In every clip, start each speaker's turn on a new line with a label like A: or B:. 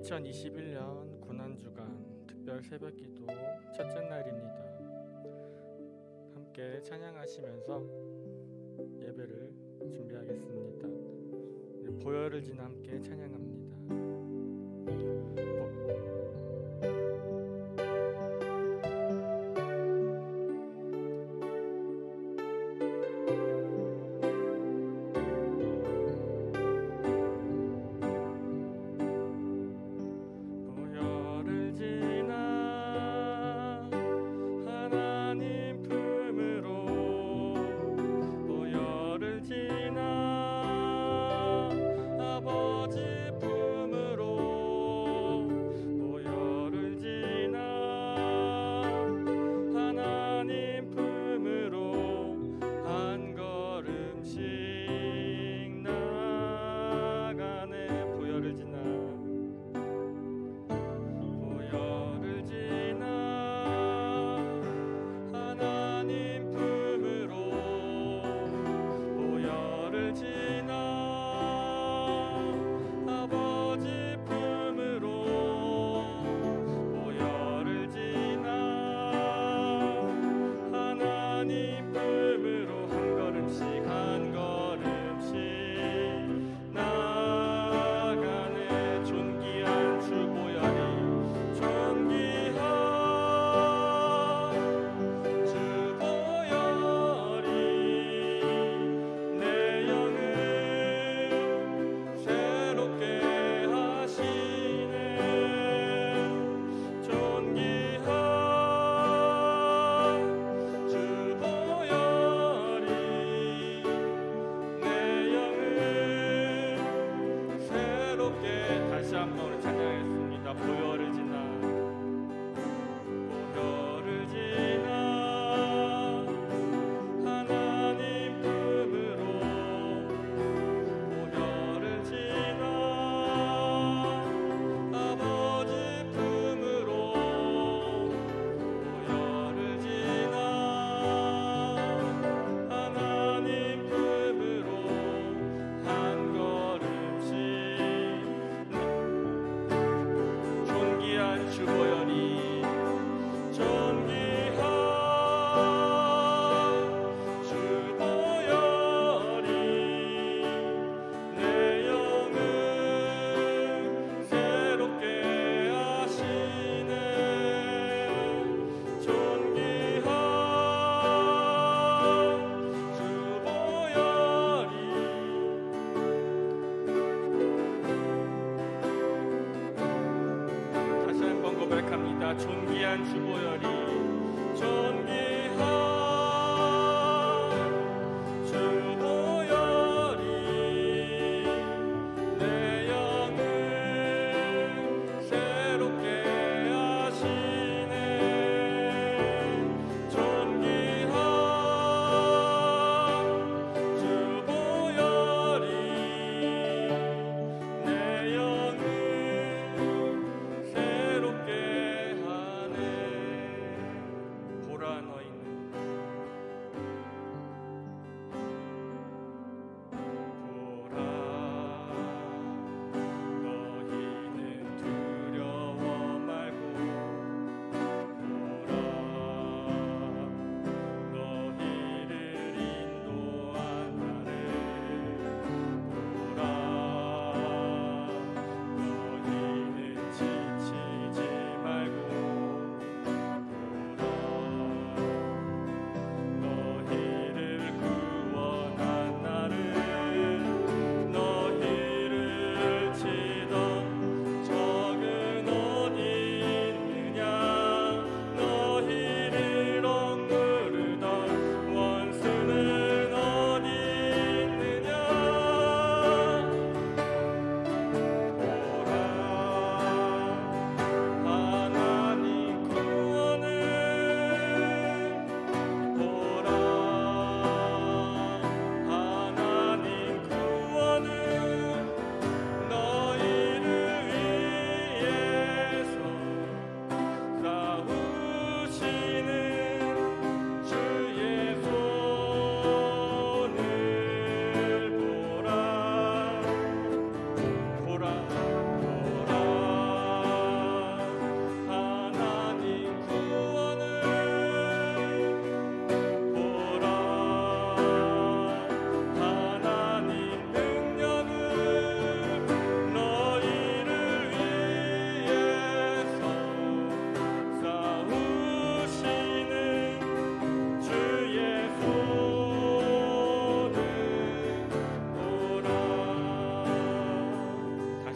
A: 2021년 고난주간 특별 새벽기도 첫째 날입니다. 함께 찬양하시면서 예배를 준비하겠습니다. 보혈을 지나 함께 찬양합니다.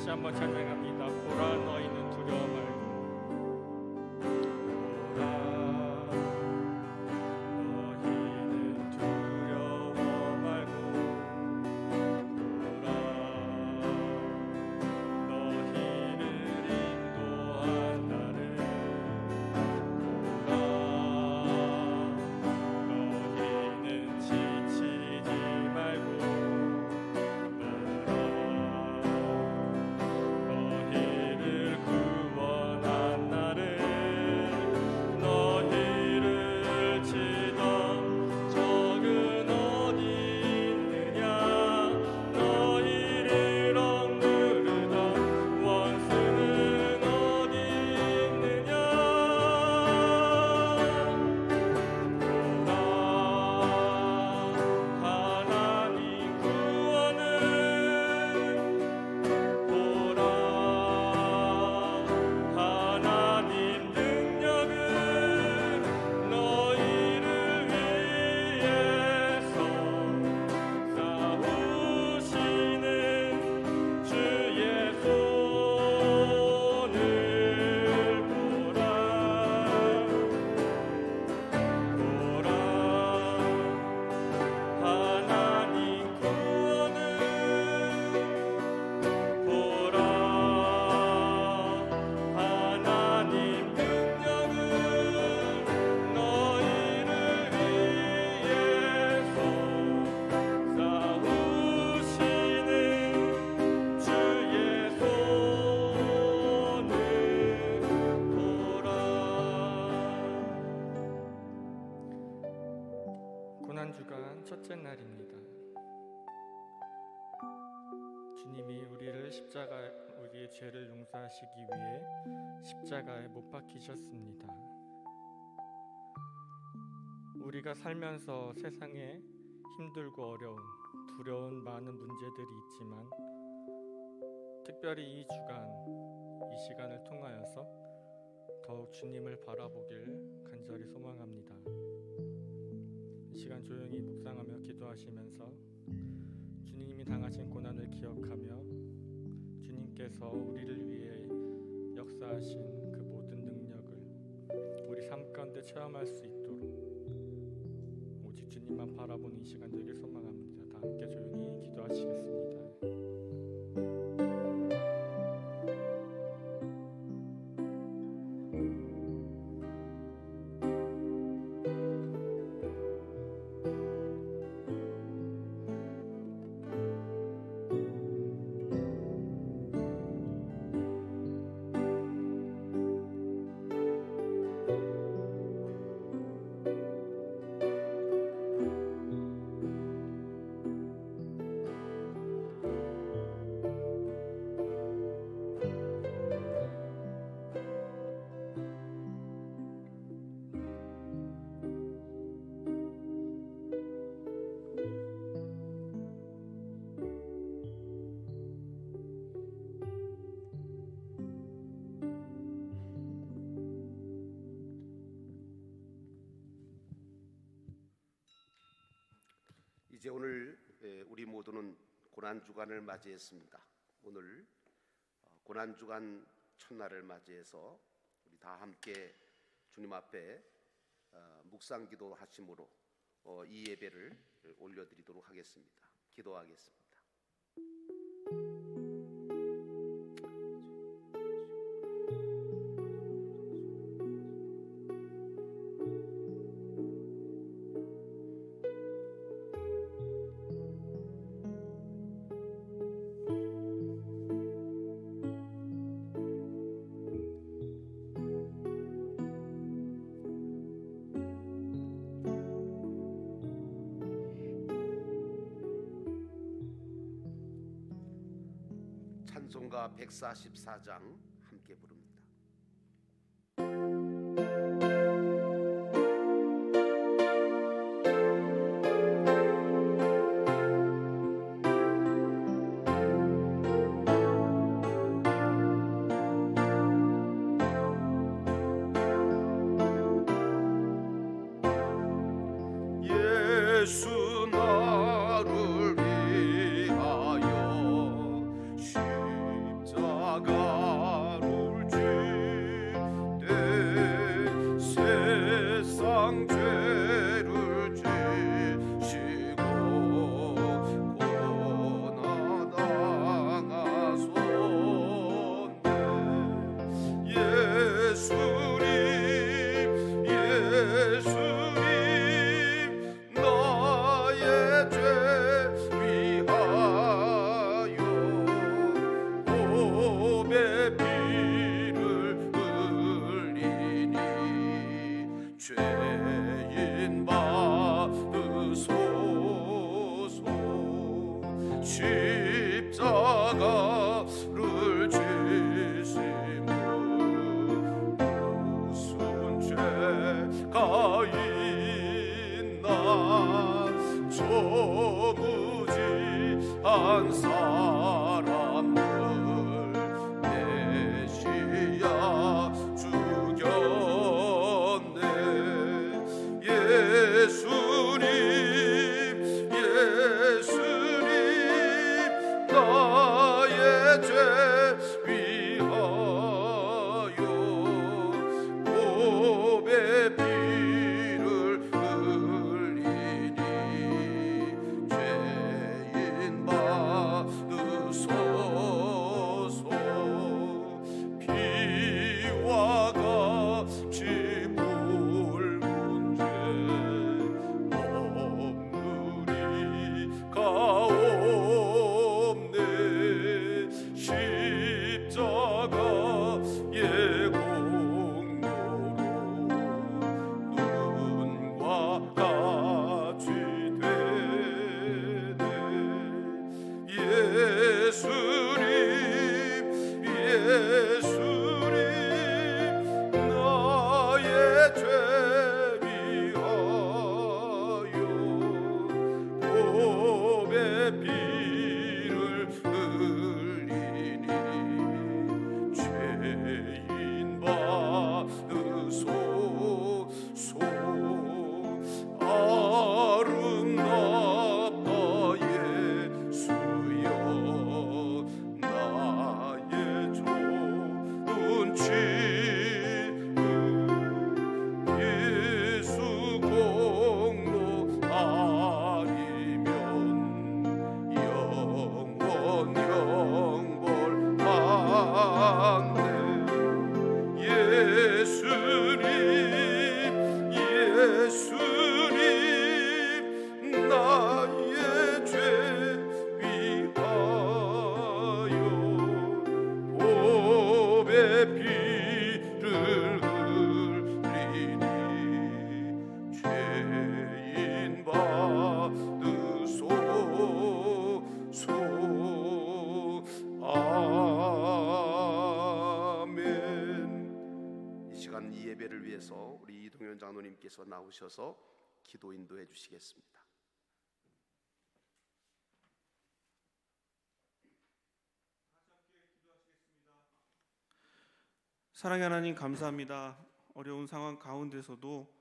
A: 다시 한번 찬양합니다. 보라 너희는 두려워 말고 고난주간 첫째 날입니다. 주님이 우리의 죄를 용서하시기 위해 십자가에 못 박히셨습니다. 우리가 살면서 세상에 힘들고 어려운, 두려운 많은 문제들이 있지만 특별히 이 주간, 이 시간을 통하여서 더욱 주님을 바라보길 간절히 소망합니다. 이 시간 조용히 묵상하며 기도하시면서 주님이 당하신 고난을 기억하며 주님께서 우리를 위해 역사하신 그 모든 능력을 우리 삶 가운데 체험할 수 있도록 오직 주님만 바라보는 이 시간 되길 소망합니다. 다 함께 조용히 기도하시겠습니다.
B: 이제 오늘 우리 모두는 고난주간을 맞이했습니다. 오늘 고난주간 첫날을 맞이해서 우리 다 함께 주님 앞에 묵상기도 하심으로 이 예배를 올려드리도록 하겠습니다. 기도하겠습니다. 찬송가 144장 함께 부릅니다. 예수 나를 위하여 십자가에 십자가 울지 내 세상 죄를 지시고 고난당하소네. 예수님 나의 죄 위하여 보배 피를 흘리니 죄인 받으소서. 십자가를 지심은 무슨 죄가 있나. 저무지한 사람을 메시아 죽였네. 예수님 나의 죄 위하여 보배 피를 흘리니 죄인 받으소서. 피와 같이 붉은 죄 없느리가 없네. 십자가의 공로로 눈과 같이 되네. 예수님 나의 죄 위하여 보배 피를 흘리니 죄인 받으소서. 아름답다 예수여 나의 좋은 취급. 예수 공로 아니면 영원 받네. 예수님 나의 죄 위하여 보배 피를 흘리니 죄인 받으소서. 아멘. 이 시간 이 예배를 위해서 우리 이동현 장로님께서 나오셔서 기도 인도해 주시겠습니다.
C: 사랑의 하나님 감사합니다. 어려운 상황 가운데서도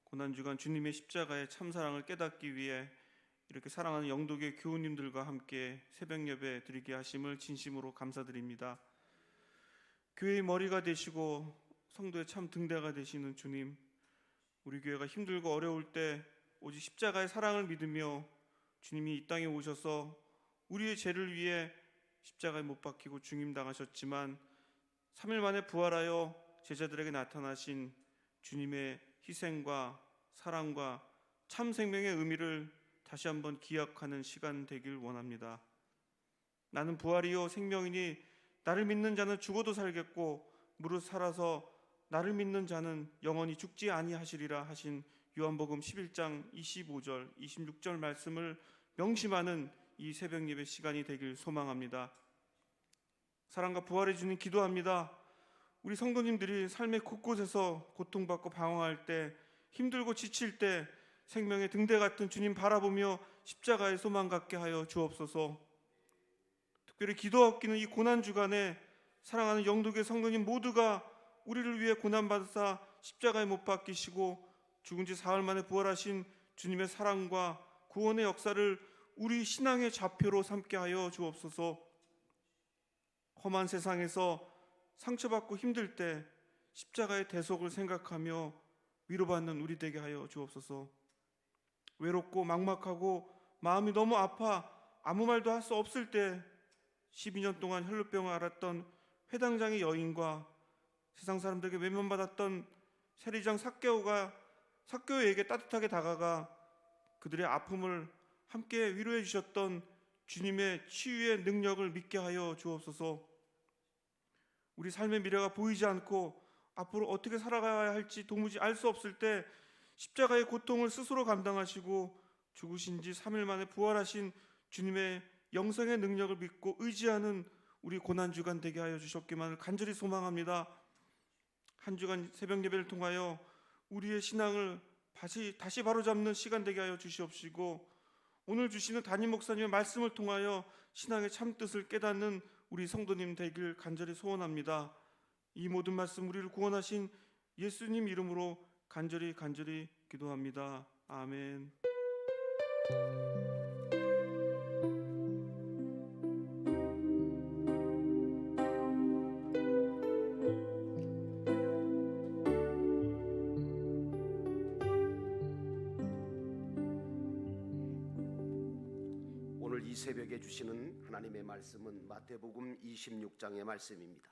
C: 고난주간 주님의 십자가의 참사랑을 깨닫기 위해 이렇게 사랑하는 영독의 교우님들과 함께 새벽 예배 드리게 하심을 진심으로 감사드립니다. 교회의 머리가 되시고 성도의 참 등대가 되시는 주님, 우리 교회가 힘들고 어려울 때 오직 십자가의 사랑을 믿으며 주님이 이 땅에 오셔서 우리의 죄를 위해 십자가에 못 박히고 중임당하셨지만 3일 만에 부활하여 제자들에게 나타나신 주님의 희생과 사랑과 참 생명의 의미를 다시 한번 기억하는 시간 되길 원합니다. 나는 부활이요 생명이니 나를 믿는 자는 죽어도 살겠고 무릇 살아서 나를 믿는 자는 영원히 죽지 아니하시리라 하신 요한복음 11장 25절 26절 말씀을 명심하는 이 새벽 예배 시간이 되길 소망합니다. 사랑과 부활의 주님 기도합니다. 우리 성도님들이 삶의 곳곳에서 고통받고 방황할 때, 힘들고 지칠 때 생명의 등대 같은 주님 바라보며 십자가의 소망 갖게 하여 주옵소서. 특별히 기도하옵기는 이 고난주간에 사랑하는 영독의 성도님 모두가 우리를 위해 고난받으사 십자가에 못 박히시고 죽은 지 사흘 만에 부활하신 주님의 사랑과 구원의 역사를 우리 신앙의 좌표로 삼게 하여 주옵소서. 험한 세상에서 상처받고 힘들 때 십자가의 대속을 생각하며 위로받는 우리 되게 하여 주옵소서. 외롭고 막막하고 마음이 너무 아파 아무 말도 할 수 없을 때 12년 동안 혈루병을 앓았던 회당장의 여인과 세상 사람들에게 외면받았던 세리장 삭개오에게 따뜻하게 다가가 그들의 아픔을 함께 위로해 주셨던 주님의 치유의 능력을 믿게 하여 주옵소서. 우리 삶의 미래가 보이지 않고 앞으로 어떻게 살아가야 할지 도무지 알 수 없을 때 십자가의 고통을 스스로 감당하시고 죽으신 지 3일 만에 부활하신 주님의 영생의 능력을 믿고 의지하는 우리 고난주간 되게 하여 주셨기만을 간절히 소망합니다. 한 주간 새벽 예배를 통하여 우리의 신앙을 다시 바로잡는 시간 되게 하여 주시옵시고, 오늘 주시는 담임 목사님의 말씀을 통하여 신앙의 참뜻을 깨닫는 우리 성도님 되길 간절히 소원합니다. 이 모든 말씀 우리를 구원하신 예수님 이름으로 간절히 기도합니다. 아멘.
B: 오늘 이 새벽에 주시는 하나님의 말씀은 마태복음 26장의 말씀입니다.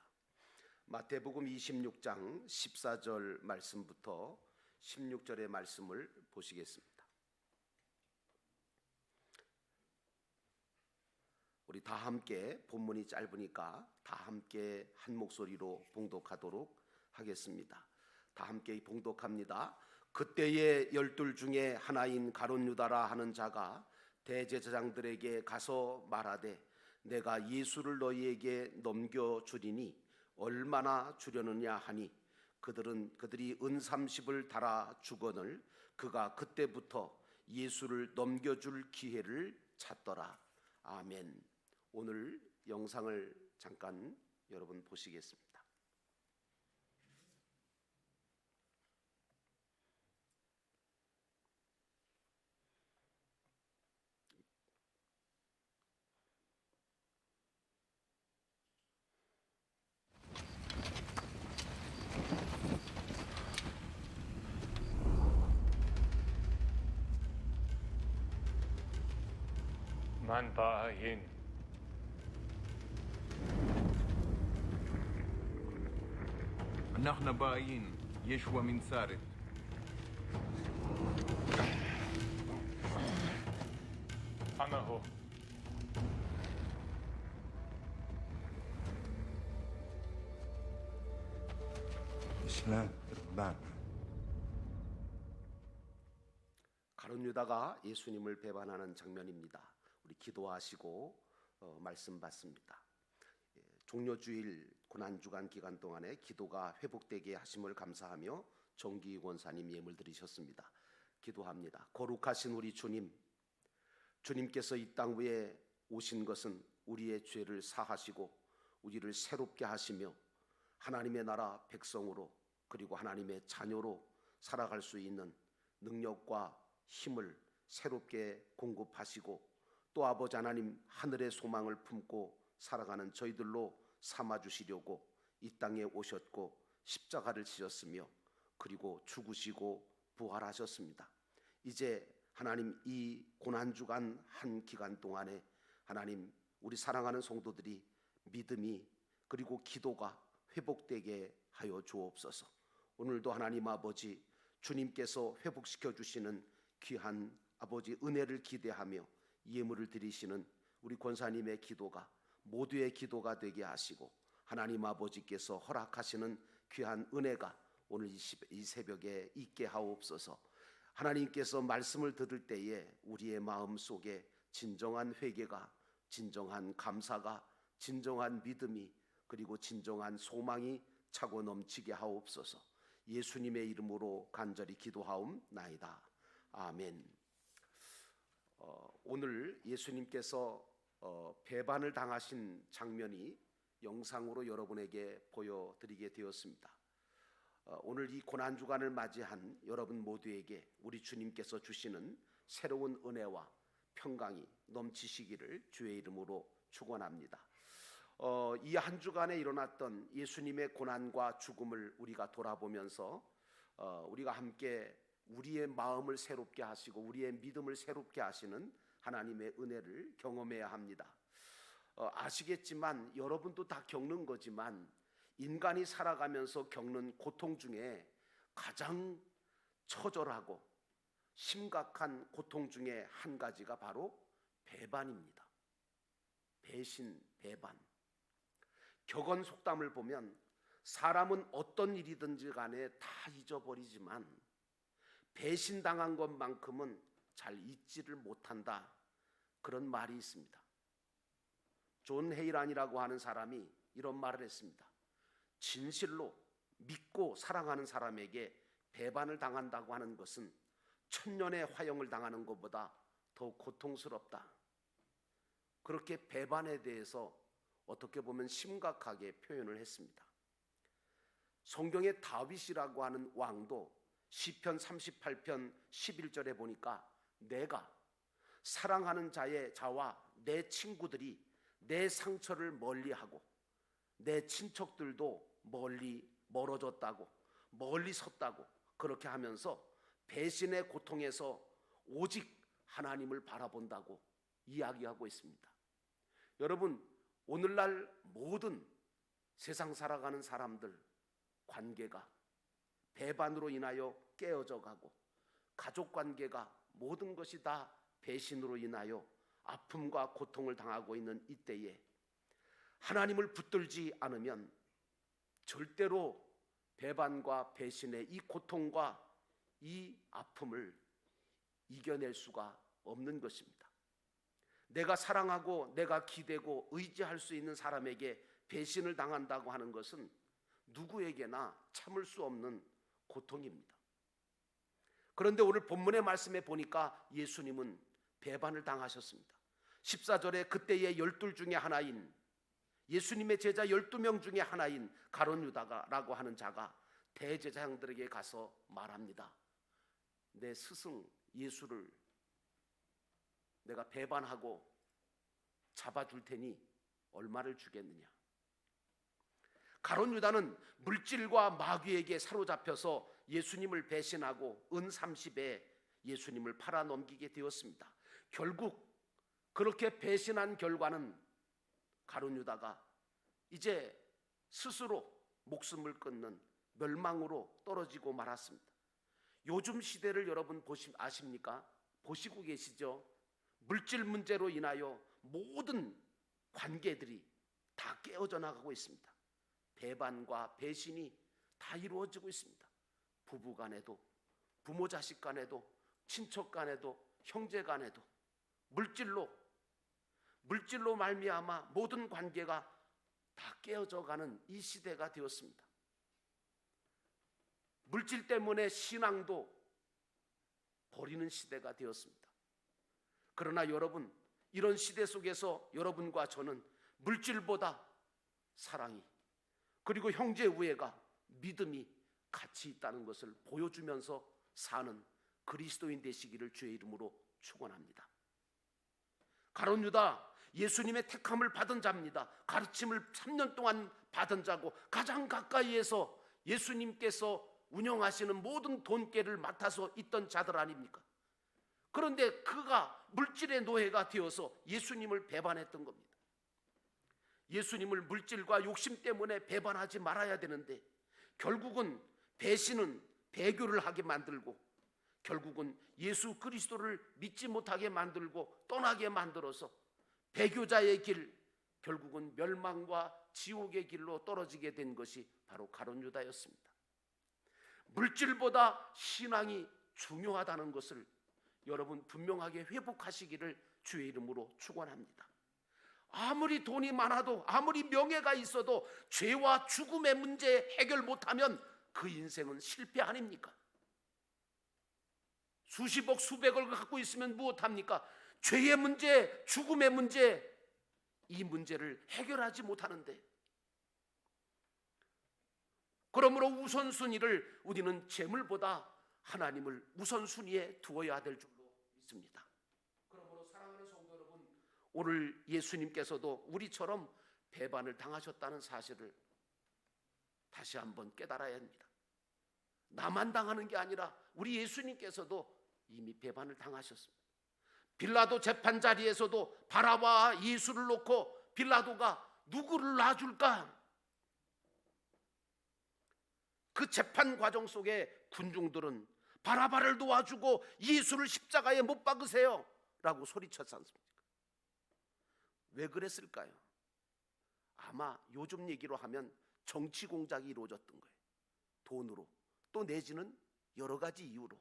B: 마태복음 26장 14절 말씀부터 16절의 말씀을 보시겠습니다. 우리 다 함께, 본문이 짧으니까 다 함께 한 목소리로 봉독하도록 하겠습니다. 다 함께 봉독합니다. 그때에 12 중에 하나인 가룟 유다라 하는 자가 대제사장들에게 가서 말하되 내가 예수를 너희에게 넘겨주리니 얼마나 주려느냐 하니 그들이 은 30을 달아 주거늘 그가 그때부터 예수를 넘겨줄 기회를 찾더라. 아멘. 오늘 영상을 잠깐 여러분 보시겠습니다.
D: من باين
E: אנחנו باين يشوى من سارت
D: أنا هو
F: إسلام ربان
B: 가룟 유다가 예수님을 배반하는 장면입니다. 우리 기도하시고 말씀 받습니다. 종료주일 고난주간 기간 동안에 기도가 회복되게 하심을 감사하며 정기 권사님 예물 드리셨습니다. 기도합니다. 거룩하신 우리 주님께서 이 땅 위에 오신 것은 우리의 죄를 사하시고 우리를 새롭게 하시며 하나님의 나라 백성으로 그리고 하나님의 자녀로 살아갈 수 있는 능력과 힘을 새롭게 공급하시고 또 아버지 하나님 하늘의 소망을 품고 살아가는 저희들로 삼아주시려고 이 땅에 오셨고 십자가를 지셨으며 그리고 죽으시고 부활하셨습니다. 이제 하나님 이 고난주간 한 기간 동안에 하나님 우리 사랑하는 성도들이 믿음이 그리고 기도가 회복되게 하여 주옵소서. 오늘도 하나님 아버지 주님께서 회복시켜 주시는 귀한 아버지 은혜를 기대하며 예물을 드리시는 우리 권사님의 기도가 모두의 기도가 되게 하시고 하나님 아버지께서 허락하시는 귀한 은혜가 오늘 이 새벽에 있게 하옵소서. 하나님께서 말씀을 들을 때에 우리의 마음 속에 진정한 회개가, 진정한 감사가, 진정한 믿음이 그리고 진정한 소망이 차고 넘치게 하옵소서. 예수님의 이름으로 간절히 기도하옵나이다. 아멘. 오늘 예수님께서 배반을 당하신 장면이 영상으로 여러분에게 보여드리게 되었습니다. 오늘 이 고난주간을 맞이한 여러분 모두에게 우리 주님께서 주시는 새로운 은혜와 평강이 넘치시기를 주의 이름으로 축원합니다. 이 한 주간에 일어났던 예수님의 고난과 죽음을 우리가 돌아보면서 우리가 함께 우리의 마음을 새롭게 하시고 우리의 믿음을 새롭게 하시는 하나님의 은혜를 경험해야 합니다. 아시겠지만 여러분도 다 겪는 거지만 인간이 살아가면서 겪는 고통 중에 가장 처절하고 심각한 고통 중에 한 가지가 바로 배반입니다. 배신, 배반. 격언 속담을 보면 사람은 어떤 일이든지 간에 다 잊어버리지만 배신당한 것만큼은 잘 잊지를 못한다, 그런 말이 있습니다. 존 헤이란이라고 하는 사람이 이런 말을 했습니다. 진실로 믿고 사랑하는 사람에게 배반을 당한다고 하는 것은 천년의 화형을 당하는 것보다 더 고통스럽다. 그렇게 배반에 대해서 어떻게 보면 심각하게 표현을 했습니다. 성경의 다윗이라고 하는 왕도 시편 38편 11절에 보니까 내가 사랑하는 자와 내 친구들이 내 상처를 멀리하고 내 친척들도 멀어졌다고, 멀리 섰다고 그렇게 하면서 배신의 고통에서 오직 하나님을 바라본다고 이야기하고 있습니다. 여러분, 오늘날 모든 세상 살아가는 사람들 관계가 배반으로 인하여 깨어져 가고 가족 관계가 모든 것이 다 배신으로 인하여 아픔과 고통을 당하고 있는 이때에 하나님을 붙들지 않으면 절대로 배반과 배신의 이 고통과 이 아픔을 이겨낼 수가 없는 것입니다. 내가 사랑하고 내가 기대고 의지할 수 있는 사람에게 배신을 당한다고 하는 것은 누구에게나 참을 수 없는 고통입니다. 그런데 오늘 본문의 말씀에 보니까 예수님은 배반을 당하셨습니다. 14절에 그때의 12 중에 하나인 예수님의 제자 12명 중에 하나인 가룟 유다라고 하는 자가 대제사장들에게 가서 말합니다. 내 스승 예수를 내가 배반하고 잡아줄 테니 얼마를 주겠느냐. 가룟 유다는 물질과 마귀에게 사로잡혀서 예수님을 배신하고 은 30에 예수님을 팔아 넘기게 되었습니다. 결국 그렇게 배신한 결과는 가룟 유다가 이제 스스로 목숨을 끊는 멸망으로 떨어지고 말았습니다. 요즘 시대를 여러분 아십니까? 보시고 계시죠? 물질 문제로 인하여 모든 관계들이 다 깨어져 나가고 있습니다. 배반과 배신이 다 이루어지고 있습니다. 부부 간에도, 부모 자식 간에도, 친척 간에도, 형제 간에도 물질로 말미암아 모든 관계가 다 깨어져 가는 이 시대가 되었습니다. 물질 때문에 신앙도 버리는 시대가 되었습니다. 그러나 여러분, 이런 시대 속에서 여러분과 저는 물질보다 사랑이, 그리고 형제 우애가, 믿음이 같이 있다는 것을 보여주면서 사는 그리스도인 되시기를 주의 이름으로 축원합니다. 가룟 유다, 예수님의 택함을 받은 자입니다. 가르침을 3년 동안 받은 자고 가장 가까이에서 예수님께서 운영하시는 모든 돈계를 맡아서 있던 자들 아닙니까? 그런데 그가 물질의 노예가 되어서 예수님을 배반했던 겁니다. 예수님을 물질과 욕심 때문에 배반하지 말아야 되는데 결국은 배신은 배교를 하게 만들고 결국은 예수 그리스도를 믿지 못하게 만들고 떠나게 만들어서 배교자의 길, 결국은 멸망과 지옥의 길로 떨어지게 된 것이 바로 가룟 유다였습니다. 물질보다 신앙이 중요하다는 것을 여러분 분명하게 회복하시기를 주의 이름으로 축원합니다. 아무리 돈이 많아도 아무리 명예가 있어도 죄와 죽음의 문제 해결 못하면 그 인생은 실패 아닙니까? 수십억 수백억을 갖고 있으면 무엇합니까? 죄의 문제, 죽음의 문제, 이 문제를 해결하지 못하는데, 그러므로 우선순위를 우리는 재물보다 하나님을 우선순위에 두어야 될 줄로 믿습니다. 그러므로 사랑하는 성도 여러분, 오늘 예수님께서도 우리처럼 배반을 당하셨다는 사실을 다시 한번 깨달아야 합니다. 나만 당하는 게 아니라 우리 예수님께서도 이미 배반을 당하셨습니다. 빌라도 재판 자리에서도 바라바와 예수를 놓고 빌라도가 누구를 놔줄까? 그 재판 과정 속에 군중들은 바라바를 도와주고 예수를 십자가에 못 박으세요 라고 소리쳤지 않습니까? 왜 그랬을까요? 아마 요즘 얘기로 하면 정치 공작이 이루어졌던 거예요. 돈으로, 또 내지는 여러 가지 이유로.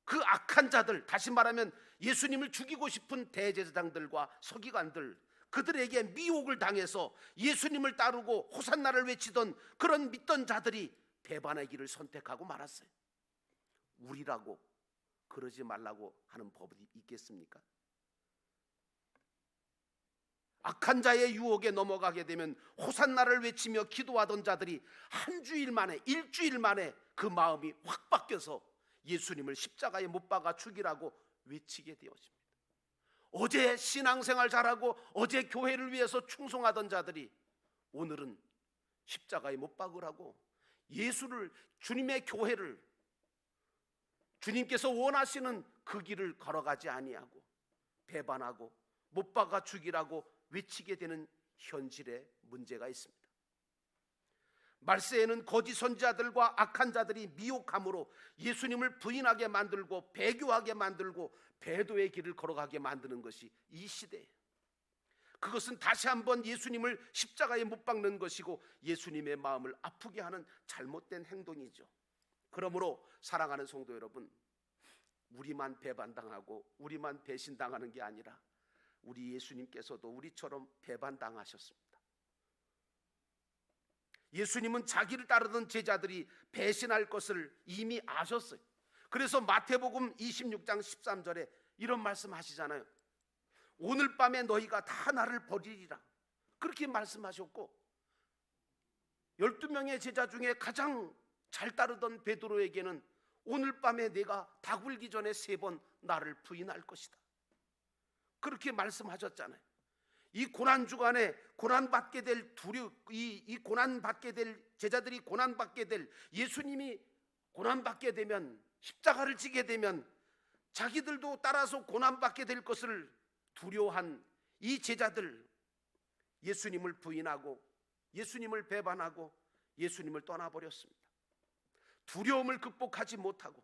B: 그 악한 자들, 다시 말하면 예수님을 죽이고 싶은 대제사장들과 서기관들, 그들에게 미혹을 당해서 예수님을 따르고 호산나를 외치던 그런 믿던 자들이 배반의 길을 선택하고 말았어요. 우리라고 그러지 말라고 하는 법이 있겠습니까? 악한 자의 유혹에 넘어가게 되면 호산나를 외치며 기도하던 자들이 한 주일 만에, 일주일 만에 그 마음이 확 바뀌어서 예수님을 십자가에 못 박아 죽이라고 외치게 되었습니다. 어제 신앙생활 잘하고 어제 교회를 위해서 충성하던 자들이 오늘은 십자가에 못 박으라고 예수를, 주님의 교회를, 주님께서 원하시는 그 길을 걸어가지 아니하고 배반하고 못 박아 죽이라고 외치게 되는 현실의 문제가 있습니다. 말세에는 거짓 선지자들과 악한 자들이 미혹함으로 예수님을 부인하게 만들고 배교하게 만들고 배도의 길을 걸어가게 만드는 것이 이 시대예요. 그것은 다시 한번 예수님을 십자가에 못 박는 것이고 예수님의 마음을 아프게 하는 잘못된 행동이죠. 그러므로 사랑하는 성도 여러분, 우리만 배반당하고 우리만 배신당하는 게 아니라 우리 예수님께서도 우리처럼 배반당하셨습니다. 예수님은 자기를 따르던 제자들이 배신할 것을 이미 아셨어요. 그래서 마태복음 26장 13절에 이런 말씀 하시잖아요. 오늘 밤에 너희가 다 나를 버리리라, 그렇게 말씀하셨고 12명의 제자 중에 가장 잘 따르던 베드로에게는 오늘 밤에 내가 다 굴기 전에 3번 나를 부인할 것이다, 그렇게 말씀하셨잖아요. 이 고난 주간에 고난받게 될 이 고난받게 될 제자들이 고난받게 될, 예수님이 고난받게 되면, 십자가를 지게 되면 자기들도 따라서 고난받게 될 것을 두려워한 이 제자들, 예수님을 부인하고 예수님을 배반하고 예수님을 떠나버렸습니다. 두려움을 극복하지 못하고,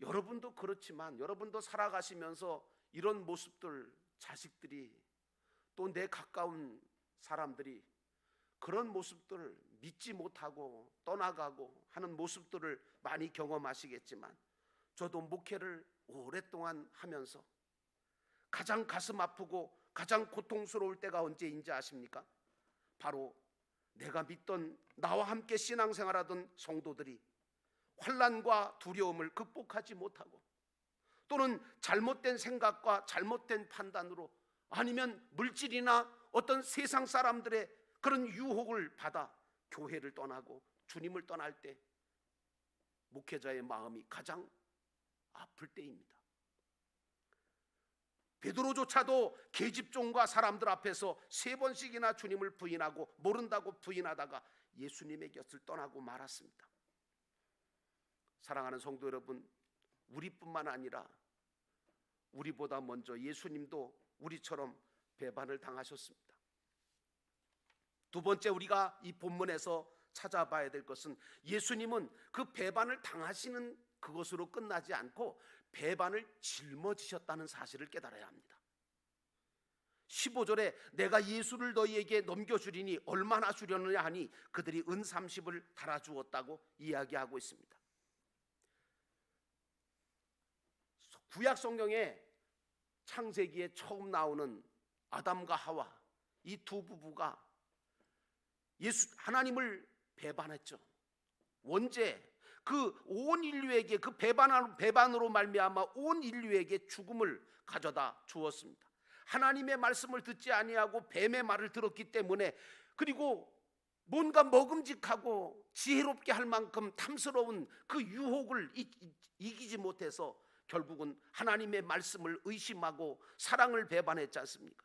B: 여러분도 그렇지만 여러분도 살아가시면서 이런 모습들, 자식들이 또 내 가까운 사람들이 그런 모습들을 믿지 못하고 떠나가고 하는 모습들을 많이 경험하시겠지만, 저도 목회를 오랫동안 하면서 가장 가슴 아프고 가장 고통스러울 때가 언제인지 아십니까? 바로 내가 믿던, 나와 함께 신앙생활하던 성도들이 환난과 두려움을 극복하지 못하고, 또는 잘못된 생각과 잘못된 판단으로, 아니면 물질이나 어떤 세상 사람들의 그런 유혹을 받아 교회를 떠나고 주님을 떠날 때 목회자의 마음이 가장 아플 때입니다. 베드로조차도 계집종과 사람들 앞에서 3번씩이나 주님을 부인하고 모른다고 부인하다가 예수님의 곁을 떠나고 말았습니다. 사랑하는 성도 여러분, 우리뿐만 아니라 우리보다 먼저 예수님도 우리처럼 배반을 당하셨습니다. 두 번째, 우리가 이 본문에서 찾아봐야 될 것은, 예수님은 그 배반을 당하시는 그것으로 끝나지 않고 배반을 짊어지셨다는 사실을 깨달아야 합니다. 15절에 내가 예수를 너희에게 넘겨주리니 얼마나 주려느냐 하니 그들이 은 30을 달아주었다고 이야기하고 있습니다. 구약 성경에 창세기에 처음 나오는 아담과 하와, 이 두 부부가 하나님을 배반했죠. 원죄, 그 온 인류에게, 그 배반으로 말미암아 온 인류에게 죽음을 가져다 주었습니다. 하나님의 말씀을 듣지 아니하고 뱀의 말을 들었기 때문에, 그리고 뭔가 먹음직하고 지혜롭게 할 만큼 탐스러운 그 유혹을 이기지 못해서 결국은 하나님의 말씀을 의심하고 사랑을 배반했지 않습니까?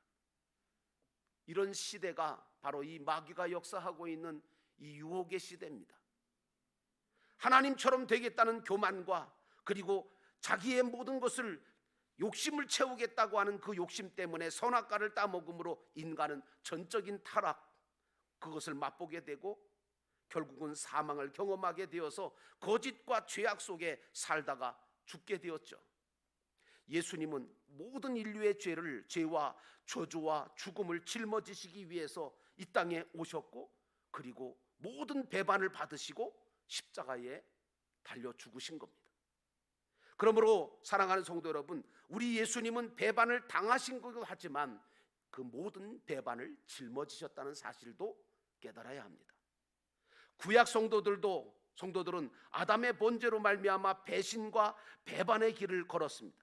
B: 이런 시대가 바로 이 마귀가 역사하고 있는 이 유혹의 시대입니다. 하나님처럼 되겠다는 교만과 그리고 자기의 모든 것을 욕심을 채우겠다고 하는 그 욕심 때문에 선악과를 따먹음으로 인간은 전적인 타락, 그것을 맛보게 되고 결국은 사망을 경험하게 되어서 거짓과 죄악 속에 살다가 죽게 되었죠. 예수님은 모든 인류의 죄와 저주와 죽음을 짊어지시기 위해서 이 땅에 오셨고, 그리고 모든 배반을 받으시고 십자가에 달려 죽으신 겁니다. 그러므로 사랑하는 성도 여러분, 우리 예수님은 배반을 당하신 것도 하지만 그 모든 배반을 짊어지셨다는 사실도 깨달아야 합니다. 구약 성도들은 아담의 번제로 말미암아 배신과 배반의 길을 걸었습니다.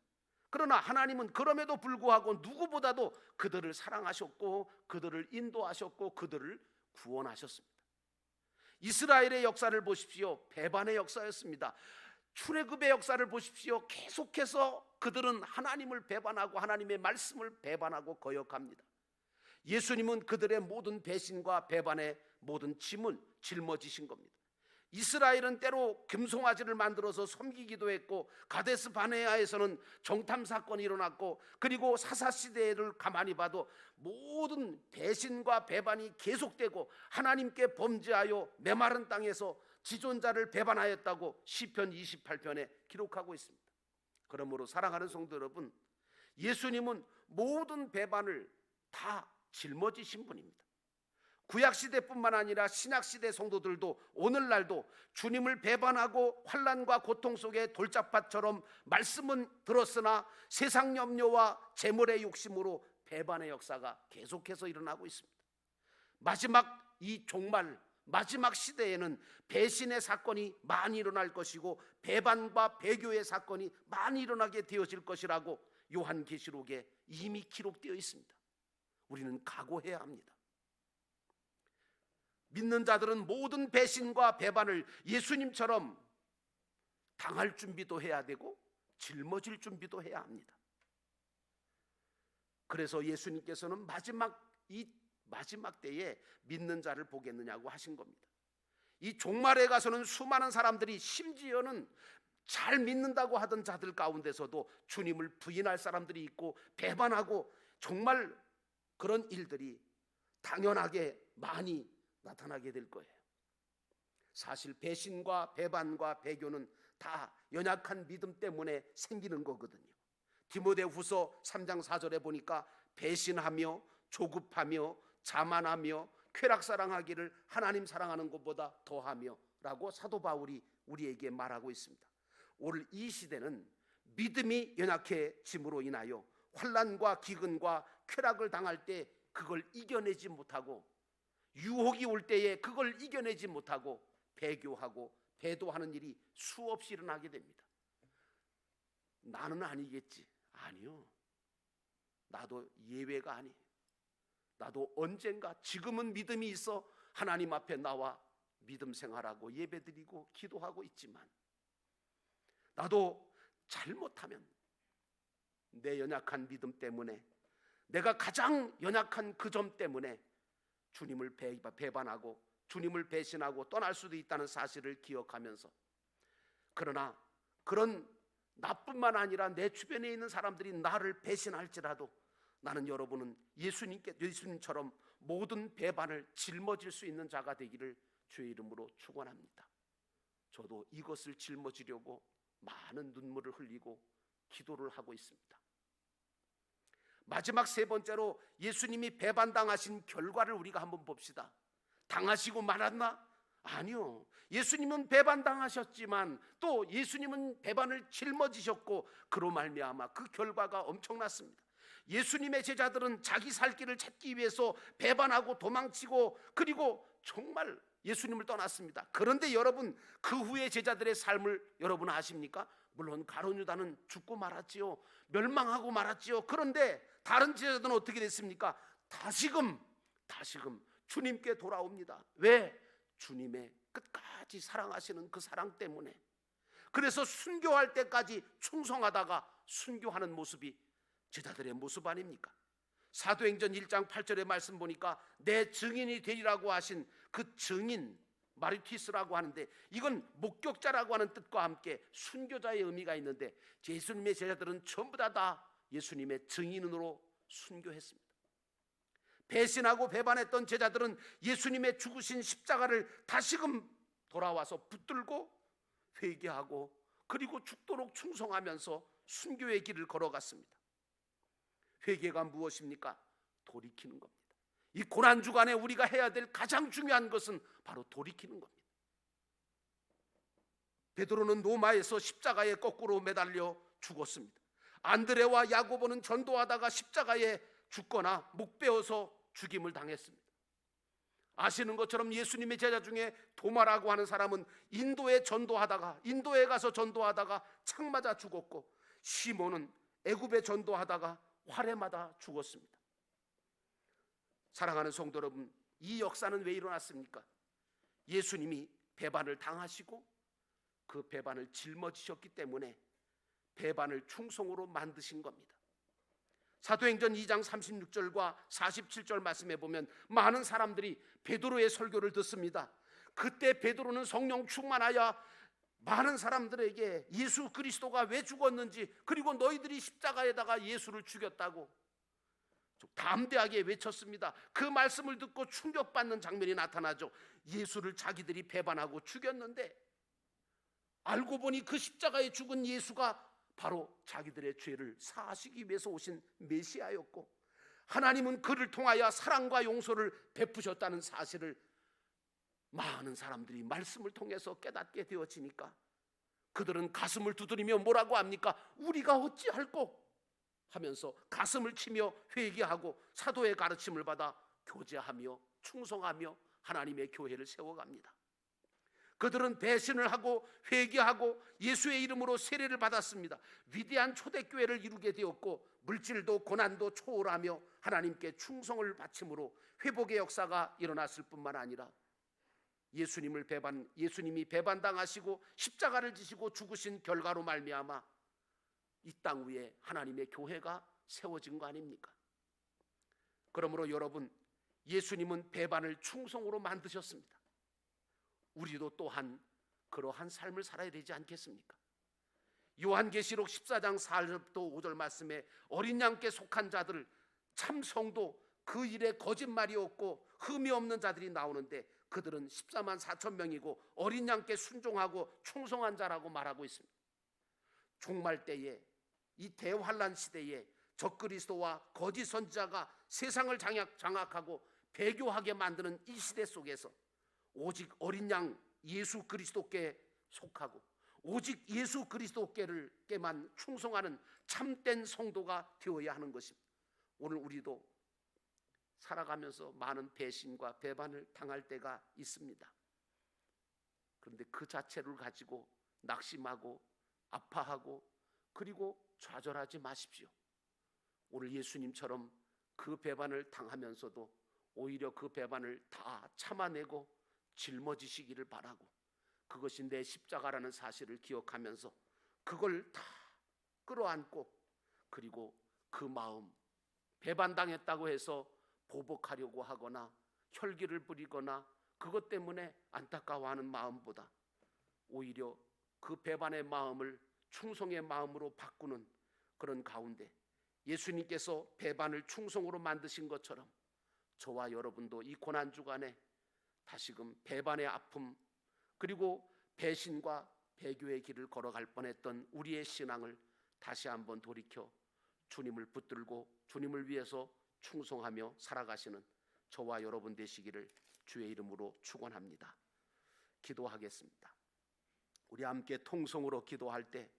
B: 그러나 하나님은 그럼에도 불구하고 누구보다도 그들을 사랑하셨고 그들을 인도하셨고 그들을 구원하셨습니다. 이스라엘의 역사를 보십시오. 배반의 역사였습니다. 출애굽의 역사를 보십시오. 계속해서 그들은 하나님을 배반하고 하나님의 말씀을 배반하고 거역합니다. 예수님은 그들의 모든 배신과 배반의 모든 짐을 짊어지신 겁니다. 이스라엘은 때로 금송아지를 만들어서 섬기기도 했고, 가데스 바네아에서는 정탐 사건이 일어났고, 그리고 사사시대를 가만히 봐도 모든 배신과 배반이 계속되고 하나님께 범죄하여 메마른 땅에서 지존자를 배반하였다고 시편 28편에 기록하고 있습니다. 그러므로 사랑하는 성도 여러분, 예수님은 모든 배반을 다 짊어지신 분입니다. 구약시대뿐만 아니라 신약시대 성도들도 오늘날도 주님을 배반하고 환난과 고통 속에 돌짝밭처럼 말씀은 들었으나 세상 염려와 재물의 욕심으로 배반의 역사가 계속해서 일어나고 있습니다. 마지막 시대에는 배신의 사건이 많이 일어날 것이고 배반과 배교의 사건이 많이 일어나게 되어질 것이라고 요한계시록에 이미 기록되어 있습니다. 우리는 각오해야 합니다. 믿는 자들은 모든 배신과 배반을 예수님처럼 당할 준비도 해야 되고 짊어질 준비도 해야 합니다. 그래서 예수님께서는 마지막 때에 믿는 자를 보겠느냐고 하신 겁니다. 이 종말에 가서는 수많은 사람들이, 심지어는 잘 믿는다고 하던 자들 가운데서도 주님을 부인할 사람들이 있고 배반하고, 정말 그런 일들이 당연하게 많이 나타나게 될 거예요. 사실 배신과 배반과 배교는 다 연약한 믿음 때문에 생기는 거거든요. 디모데후서 3장 4절에 보니까 배신하며 조급하며 자만하며 쾌락사랑하기를 하나님 사랑하는 것보다 더하며 라고 사도 바울이 우리에게 말하고 있습니다. 오늘 이 시대는 믿음이 연약해짐으로 인하여 환난과 기근과 쾌락을 당할 때 그걸 이겨내지 못하고, 유혹이 올 때에 그걸 이겨내지 못하고 배교하고 배도하는 일이 수없이 일어나게 됩니다. 나는 아니겠지. 아니요, 나도 예외가 아니에요. 나도 언젠가, 지금은 믿음이 있어 하나님 앞에 나와 믿음 생활하고 예배드리고 기도하고 있지만, 나도 잘못하면 내 연약한 믿음 때문에, 내가 가장 연약한 그 점 때문에 주님을 배반하고 주님을 배신하고 떠날 수도 있다는 사실을 기억하면서, 그러나 그런 나뿐만 아니라 내 주변에 있는 사람들이 나를 배신할지라도 나는 여러분은 예수님처럼 모든 배반을 짊어질 수 있는 자가 되기를 주의 이름으로 축원합니다. 저도 이것을 짊어지려고 많은 눈물을 흘리고 기도를 하고 있습니다. 마지막 세 번째로 예수님이 배반당하신 결과를 우리가 한번 봅시다. 당하시고 말았나? 아니요. 예수님은 배반당하셨지만 또 예수님은 배반을 짊어지셨고, 그로 말미암아 그 결과가 엄청났습니다. 예수님의 제자들은 자기 살 길을 찾기 위해서 배반하고 도망치고, 그리고 정말 예수님을 떠났습니다. 그런데 여러분, 그 후에 제자들의 삶을 여러분 아십니까? 물론 가룟 유다는 죽고 말았지요. 멸망하고 말았지요. 그런데 다른 제자들은 어떻게 됐습니까? 다시금 주님께 돌아옵니다. 왜? 주님의 끝까지 사랑하시는 그 사랑 때문에. 그래서 순교할 때까지 충성하다가 순교하는 모습이 제자들의 모습 아닙니까? 사도행전 1장 8절의 말씀 보니까 내 증인이 되리라고 하신 그 증인 마르티스라고 하는데, 이건 목격자라고 하는 뜻과 함께 순교자의 의미가 있는데, 예수님의 제자들은 전부 다 예수님의 증인으로 순교했습니다. 배신하고 배반했던 제자들은 예수님의 죽으신 십자가를 다시금 돌아와서 붙들고 회개하고 그리고 죽도록 충성하면서 순교의 길을 걸어갔습니다. 회개가 무엇입니까? 돌이키는 겁니다. 이 고난 주간에 우리가 해야 될 가장 중요한 것은 바로 돌이키는 겁니다. 베드로는 로마에서 십자가에 거꾸로 매달려 죽었습니다. 안드레와 야고보는 전도하다가 십자가에 죽거나 목 베어서 죽임을 당했습니다. 아시는 것처럼 예수님의 제자 중에 도마라고 하는 사람은 인도에 가서 전도하다가 창 맞아 죽었고, 시몬은 애굽에 전도하다가 활에 맞아 죽었습니다. 사랑하는 성도 여러분, 이 역사는 왜 일어났습니까? 예수님이 배반을 당하시고 그 배반을 짊어지셨기 때문에 배반을 충성으로 만드신 겁니다. 사도행전 2장 36절과 47절 말씀에 보면 많은 사람들이 베드로의 설교를 듣습니다. 그때 베드로는 성령 충만하여 많은 사람들에게 예수 그리스도가 왜 죽었는지, 그리고 너희들이 십자가에다가 예수를 죽였다고 담대하게 외쳤습니다. 그 말씀을 듣고 충격받는 장면이 나타나죠. 예수를 자기들이 배반하고 죽였는데 알고 보니 그 십자가에 죽은 예수가 바로 자기들의 죄를 사하시기 위해서 오신 메시아였고, 하나님은 그를 통하여 사랑과 용서를 베푸셨다는 사실을 많은 사람들이 말씀을 통해서 깨닫게 되어지니까 그들은 가슴을 두드리며 뭐라고 합니까? 우리가 어찌할꼬 하면서 가슴을 치며 회개하고 사도의 가르침을 받아 교제하며 충성하며 하나님의 교회를 세워갑니다. 그들은 배신을 하고 회개하고 예수의 이름으로 세례를 받았습니다. 위대한 초대교회를 이루게 되었고, 물질도 고난도 초월하며 하나님께 충성을 바침으로 회복의 역사가 일어났을 뿐만 아니라 예수님이 배반당하시고 십자가를 지시고 죽으신 결과로 말미암아 이 땅 위에 하나님의 교회가 세워진 거 아닙니까? 그러므로 여러분, 예수님은 배반을 충성으로 만드셨습니다. 우리도 또한 그러한 삶을 살아야 되지 않겠습니까? 요한계시록 14장 4절부터 5절 말씀에 어린 양께 속한 자들, 참 성도, 그 일에 거짓말이 없고 흠이 없는 자들이 나오는데 그들은 14만 4천 명이고 어린 양께 순종하고 충성한 자라고 말하고 있습니다. 종말 때에, 이 대환란 시대에 적그리스도와 거짓 선지자가 세상을 장악하고 배교하게 만드는 이 시대 속에서 오직 어린 양 예수 그리스도께 속하고 오직 예수 그리스도께만 충성하는 참된 성도가 되어야 하는 것입니다. 오늘 우리도 살아가면서 많은 배신과 배반을 당할 때가 있습니다. 그런데 그 자체를 가지고 낙심하고 아파하고 그리고 좌절하지 마십시오. 오늘 예수님처럼 그 배반을 당하면서도 오히려 그 배반을 다 참아내고 짊어지시기를 바라고, 그것이 내 십자가라는 사실을 기억하면서 그걸 다 끌어안고, 그리고 그 마음, 배반당했다고 해서 보복하려고 하거나 혈기를 부리거나 그것 때문에 안타까워하는 마음보다 오히려 그 배반의 마음을 충성의 마음으로 바꾸는 그런 가운데 예수님께서 배반을 충성으로 만드신 것처럼 저와 여러분도 이 고난 주간에 다시금 배반의 아픔, 그리고 배신과 배교의 길을 걸어갈 뻔했던 우리의 신앙을 다시 한번 돌이켜 주님을 붙들고 주님을 위해서 충성하며 살아가시는 저와 여러분 되시기를 주의 이름으로 축원합니다. 기도하겠습니다. 우리 함께 통성으로 기도할 때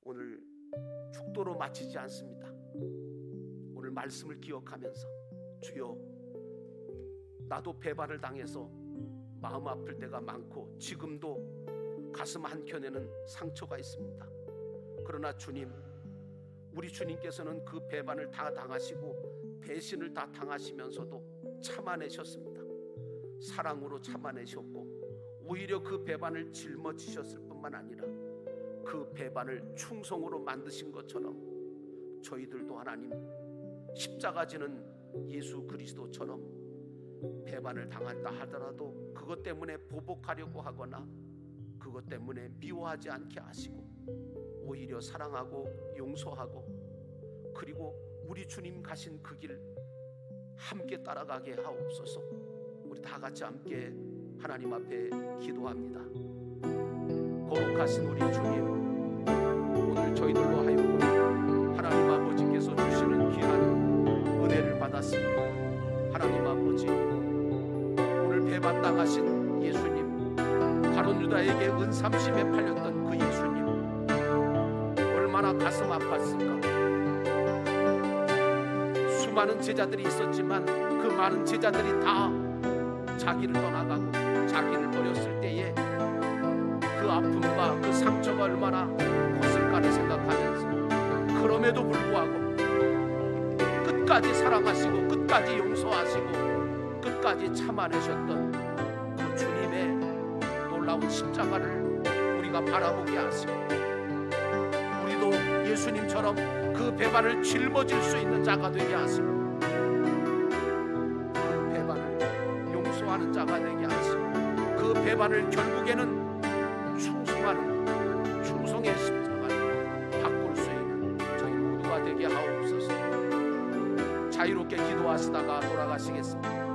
B: 오늘 축도로 마치지 않습니다. 오늘 말씀을 기억하면서 주여, 나도 배반을 당해서 마음 아플 때가 많고 지금도 가슴 한켠에는 상처가 있습니다. 그러나 주님, 우리 주님께서는 그 배반을 다 당하시고 배신을 다 당하시면서도 참아내셨습니다. 사랑으로 참아내셨고 오히려 그 배반을 짊어지셨을 뿐만 아니라 그 배반을 충성으로 만드신 것처럼 저희들도 하나님 십자가 지는 예수 그리스도처럼 배반을 당한다 하더라도 그것 때문에 보복하려고 하거나 그것 때문에 미워하지 않게 하시고 오히려 사랑하고 용서하고 그리고 우리 주님 가신 그 길 함께 따라가게 하옵소서. 우리 다 같이 함께 하나님 앞에 기도합니다. 거룩하신 우리 주님, 오늘 저희들로 하여금 하나님 아버지께서 주시는 귀한 은혜를 받았습니다. 하나님 아버지, 오늘 배반당하신 예수님, 가룟 유다에게 은삼십에 팔렸던 그 예수님, 얼마나 가슴 아팠을까. 수많은 제자들이 있었지만 그 많은 제자들이 다 자기를 떠나가고 자기를 버렸을 때에 그 아픔과 그 상처가 얼마나 컸을까를 생각하면서 그럼에도 불구하고 끝까지 사랑하시고 끝까지 용서하시고 끝까지 참아내셨던 그 주님의 놀라운 십자가를 우리가 바라보게 하시고 우리도 예수님처럼 그 배반을 짊어질 수 있는 자가 되게 하시고 그 배반을 용서하는 자가 되게 하시고 그 배반을 결국에는 충성의 십자가를 바꿀 수 있는 저희 모두가 되게 하옵소서. 자유롭게 기도하시다가 돌아가시겠습니다.